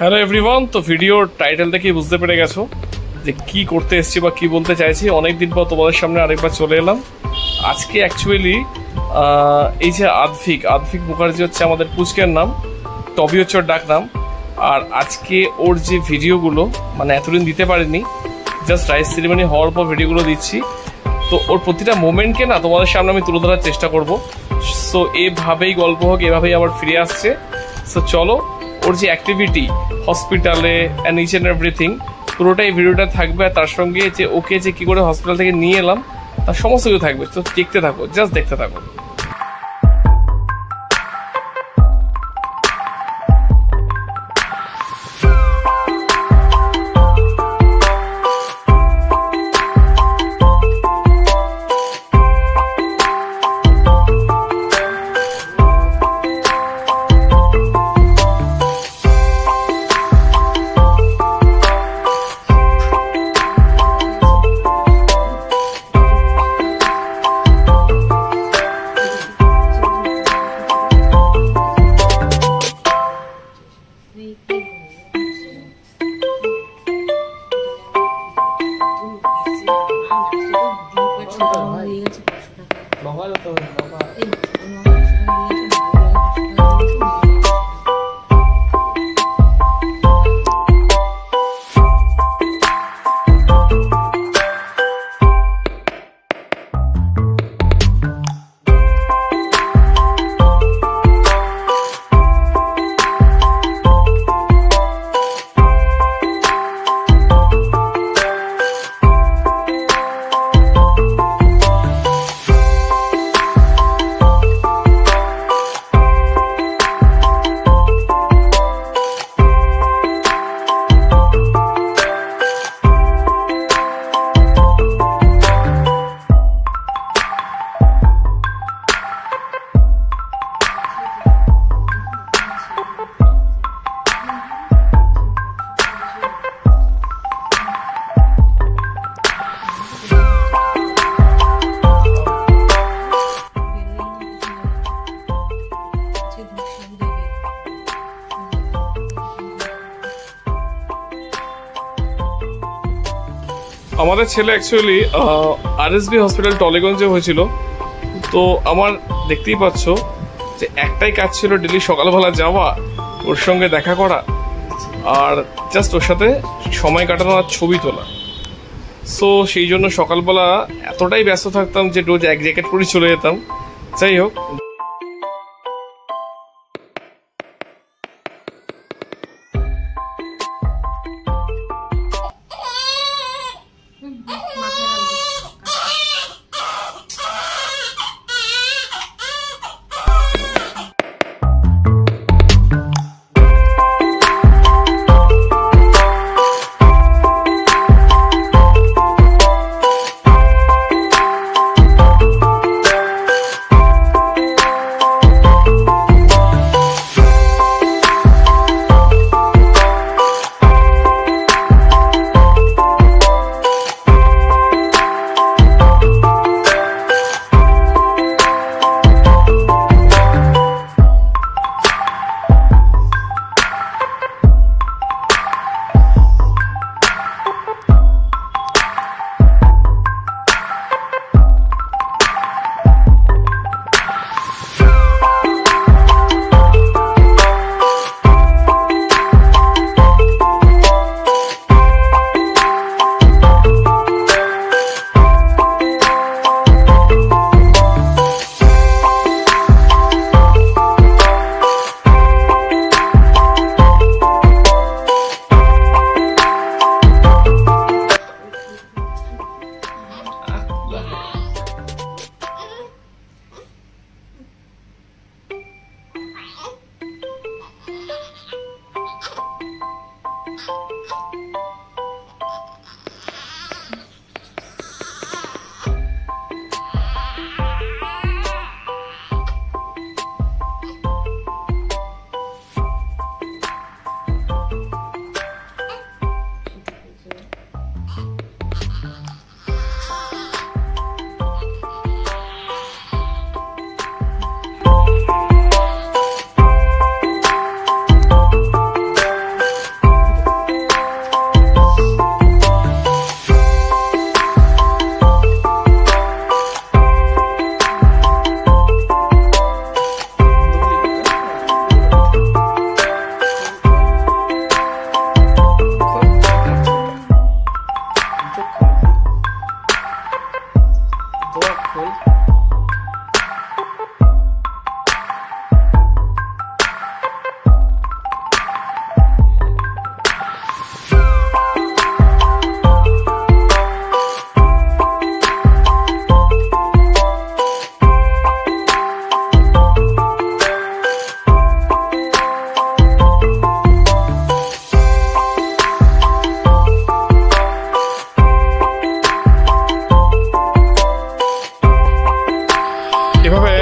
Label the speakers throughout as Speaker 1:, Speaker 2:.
Speaker 1: Hello everyone, তো ভিডিওর title দেখেই বুঝতে পেরে গেছো যে কি করতে এসেছি বা কি বলতে চাইছি। অনেকদিন পর তোমাদের সামনে আরেকবার চলে এলাম। আজকে অ্যাকচুয়ালি এই যে আদভিক মুখার্জি হচ্ছে আমাদের পুচকের নাম, টবি হচ্ছে ওর ডাক নাম। আর আজকে ওর যে ভিডিওগুলো মানে এতদিন দিতে পারিনি, জাস্ট রাইস সেরিমনি হওয়ার পর ভিডিওগুলো দিচ্ছি। তো ওর প্রতিটা মোমেন্টকে না তোমাদের সামনে আমি তুলে ধরার চেষ্টা করব। সো এভাবেই গল্প হোক, এভাবেই আবার ফিরে আসছে। সো চলো, ওর যে অ্যাক্টিভিটি হসপিটালে অ্যান্ড ইচ অ্যান্ড এভরিথিং পুরোটাই ভিডিওটা থাকবে। আর তার সঙ্গে যে ওকে যে কী করে হসপিটাল থেকে নিয়ে এলাম তার সমস্ত কিছু থাকবে। তো দেখতে থাকো, জাস্ট দেখতে থাকো। আমাদের ছেলে অ্যাকচুয়ালি আরএসবি হসপিটাল টলিগঞ্জে হয়েছিল। তো আমার দেখতেই পাচ্ছ যে একটাই কাজ ছিল, ডেলি সকালবেলা যাওয়া, ওর সঙ্গে দেখা করা আর জাস্ট ওর সাথে সময় কাটানো আর ছবি তোলা। সো সেই জন্য সকালবেলা এতটাই ব্যস্ত থাকতাম যে রোজ এক জ্যাকেট পরে চলে যেতাম। যাই হোক,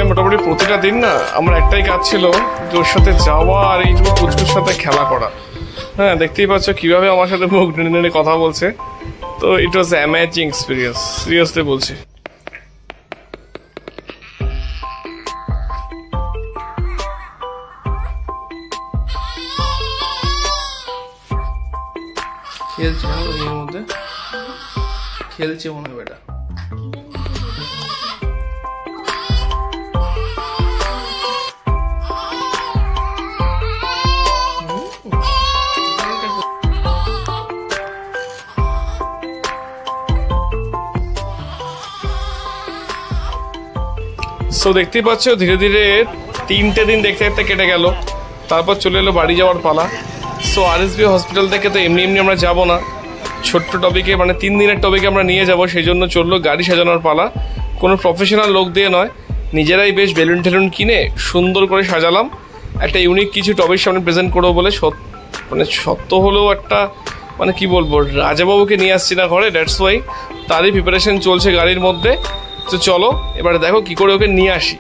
Speaker 1: মোটামুটি প্রতিটা দিন না আমার একটাই কাজ ছিল যে ওর সাথে যাওয়া আর এইটুকু পুচকুর সাথে খেলা করা। হ্যাঁ, দেখতেই পাচ্ছ কিভাবে আমার সাথে মুখ নেড়ে নেড়ে কথা বলছে। তো ইট ওয়াজ অ্যামেজিং এক্সপিরিয়েন্স, সিরিয়াসলি বলছি। খেলছে এর মধ্যে, খেলছে মনে হয় বেটা। সো দেখতেই পাচ্ছ ধীরে ধীরে 3টে দিন দেখতে দেখতে কেটে গেল। তারপর চলে এলো বাড়ি যাওয়ার পালা। সো আরএসবি হসপিটাল থেকে তো এমনি এমনি আমরা যাব না, ছোট্ট টপিকে মানে 3 দিনের টপিকে আমরা নিয়ে যাব। সেই জন্য চললো গাড়ি সাজানোর পালা। কোনো প্রফেশনাল লোক দিয়ে নয়, নিজেরাই বেশ বেলুন টেলুন কিনে সুন্দর করে সাজালাম। একটা ইউনিক কিছু টপির সামনে প্রেজেন্ট করবো বলে। মানে সত্য হলেও একটা মানে কি বলবো, রাজাবাবুকে নিয়ে আসছি না ঘরে, দ্যাটস ওয়াই। তারই প্রিপারেশন চলছে গাড়ির মধ্যে। তো চলো এবারে দেখো কি করে ওকে নিয়ে আসি।